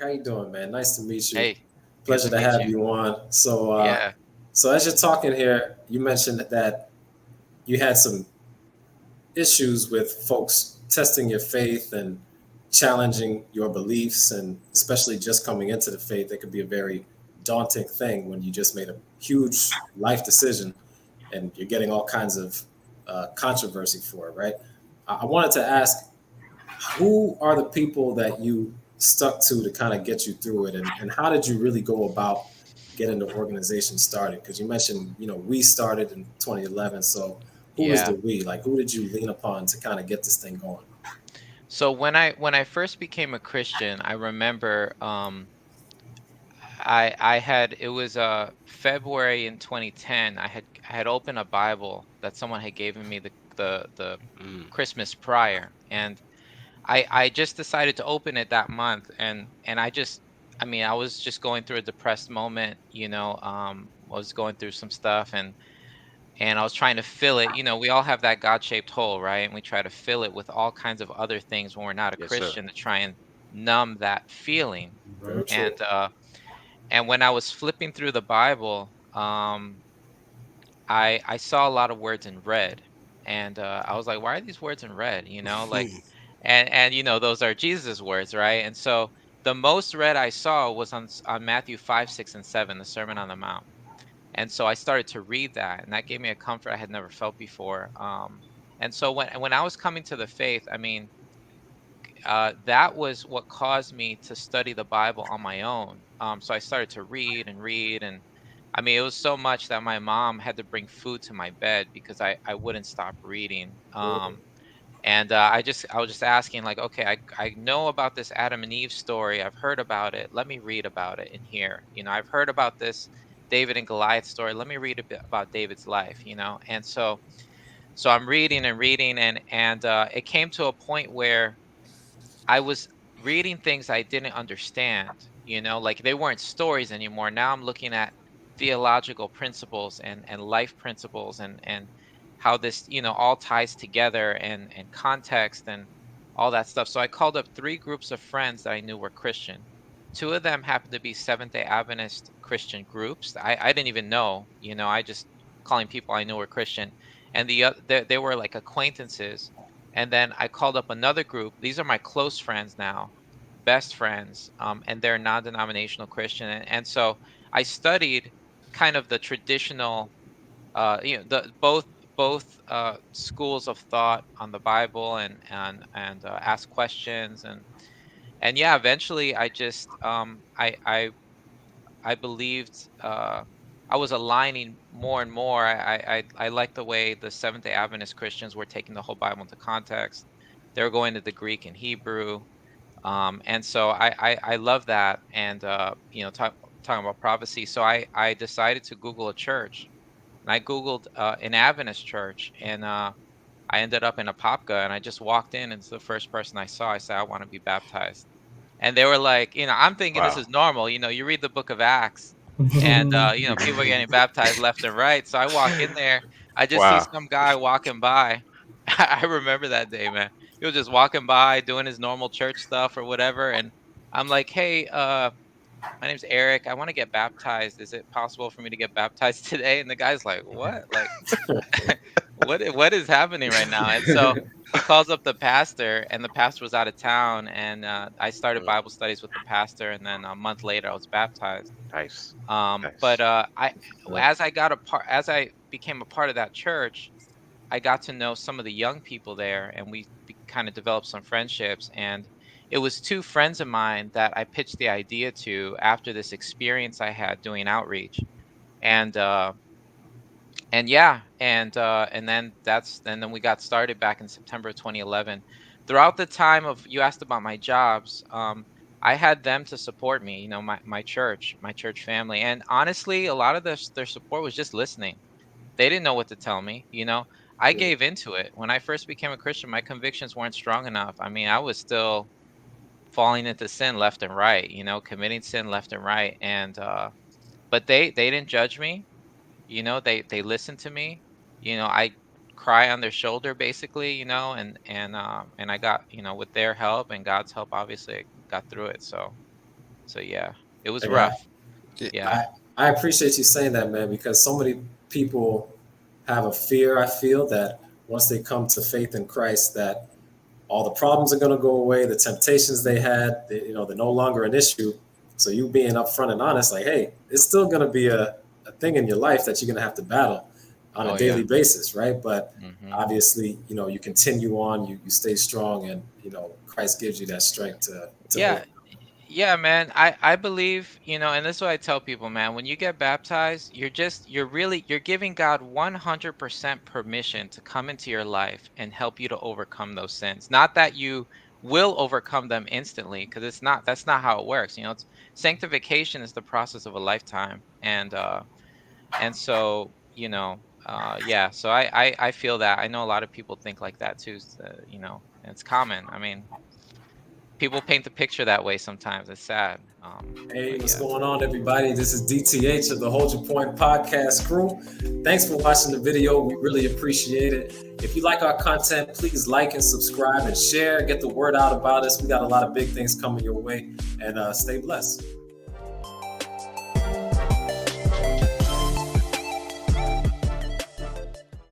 How you doing, man? Nice to meet you. Hey, good Pleasure to to meet have you. you on. Yeah. So as you're talking here, you mentioned that you had some issues with folks testing your faith and challenging your beliefs, and especially just coming into the faith, it could be a very daunting thing when you just made a huge life decision and you're getting all kinds of controversy for it, right? I wanted to ask, who are the people that you stuck to kind of get you through it, and how did you really go about getting the organization started? Because you mentioned, we started in 2011. So who was the Yeah. we? Like, who did you lean upon to kind of get this thing going? So when I first became a Christian, I remember I had it was February in 2010. I had opened a Bible that someone had given me the Mm. Christmas prior, and I just decided to open it that month, and I mean, I was just going through a depressed moment, I was going through some stuff, and I was trying to fill it. We all have that God-shaped hole, right? And we try to fill it with all kinds of other things when we're not a Yes, sir. Christian to try and numb that feeling. Very true. And when I was flipping through the Bible, I saw a lot of words in red, and I was like, why are these words in red? Like, and those are Jesus' words, right? And so the most red I saw was on Matthew 5, 6, and 7, the Sermon on the Mount. And so I started to read that, and that gave me a comfort I had never felt before. And so when I was coming to the faith, I mean, that was what caused me to study the Bible on my own. So I started to read and read, and I mean, it was so much that my mom had to bring food to my bed because I wouldn't stop reading. And I was just asking, like, okay, I know about this Adam and Eve story. I've heard about it. Let me read about it in here. I've heard about this David and Goliath story. Let me read a bit about David's life. And so I'm reading and reading, and it came to a point where I was reading things I didn't understand. Like, they weren't stories anymore. Now I'm looking at theological principles and life principles, and how this, all ties together, and context and all that stuff. So I called up three groups of friends that I knew were Christian. Two of them happened to be Seventh-day Adventist Christian groups. I didn't even know, I just calling people I knew were Christian. And they were like acquaintances. And then I called up another group. These are my close friends now, best friends, and they're non-denominational Christian. And so I studied kind of the traditional, the both schools of thought on the Bible, and ask questions, and yeah, eventually I just I believed, I was aligning more and more. I liked the way the Seventh Day Adventist Christians were taking the whole Bible into context. They were going to the Greek and Hebrew, and so I love that. And talking about prophecy. So I decided to Google a church, and I Googled an Adventist church, and I ended up in Apopka, and I just walked in, and it's the first person I saw. I said, I want to be baptized. And they were like, I'm thinking this Wow. is normal. You read the book of Acts, and people are getting baptized left and right. So I walk in there, I just see Wow. some guy walking by. I remember that day, man. He was just walking by doing his normal church stuff or whatever, and I'm like, hey, my name's Eric. I want to get baptized. Is it possible for me to get baptized today? And the guy's like, what? Like, what is happening right now? And so he calls up the pastor, and the pastor was out of town, and I started Mm. Bible studies with the pastor, and then a month later I was baptized. Nice. But Nice. I as I became a part of that church, I got to know some of the young people there, and we kind of developed some friendships. And it was two friends of mine that I pitched the idea to after this experience I had doing outreach. And yeah, and then we got started back in September of 2011. Throughout the time of, you asked about my jobs, I had them to support me, my church family. And honestly, a lot of their support was just listening. They didn't know what to tell me. I Good. gave into it. When I first became a Christian, my convictions weren't strong enough. I mean, I was still falling into sin left and right, committing sin left and right. And but they didn't judge me. They listen to me. I cry on their shoulder basically, and I got, with their help and God's help, obviously I got through it. So So yeah, it was Yeah, rough. Yeah. I I appreciate you saying that, man, because so many people have a fear. I feel that once they come to faith in Christ, that all the problems are going to go away. The temptations they had, they're no longer an issue. So you being upfront and honest, like, hey, it's still going to be a thing in your life that you're going to have to battle on a Oh daily yeah. basis, right? But Hmm. obviously, you continue on, you stay strong, and Christ gives you that strength to Yeah. overcome. Yeah, man. I believe, and this is what I tell people, man. When you get baptized, you're giving God 100% permission to come into your life and help you to overcome those sins. Not that you will overcome them instantly, because that's not how it works. It's sanctification is the process of a lifetime. And so, yeah, so I feel that. I know a lot of people think like that too, and it's common. I mean, people paint the picture that way sometimes. It's sad. Hey, But what's yeah. going on, everybody? This is DTH of the Hold Your Point podcast crew. Thanks for watching the video. We really appreciate it. If you like our content, please like and subscribe and share. Get the word out about us. We got a lot of big things coming your way, and stay blessed.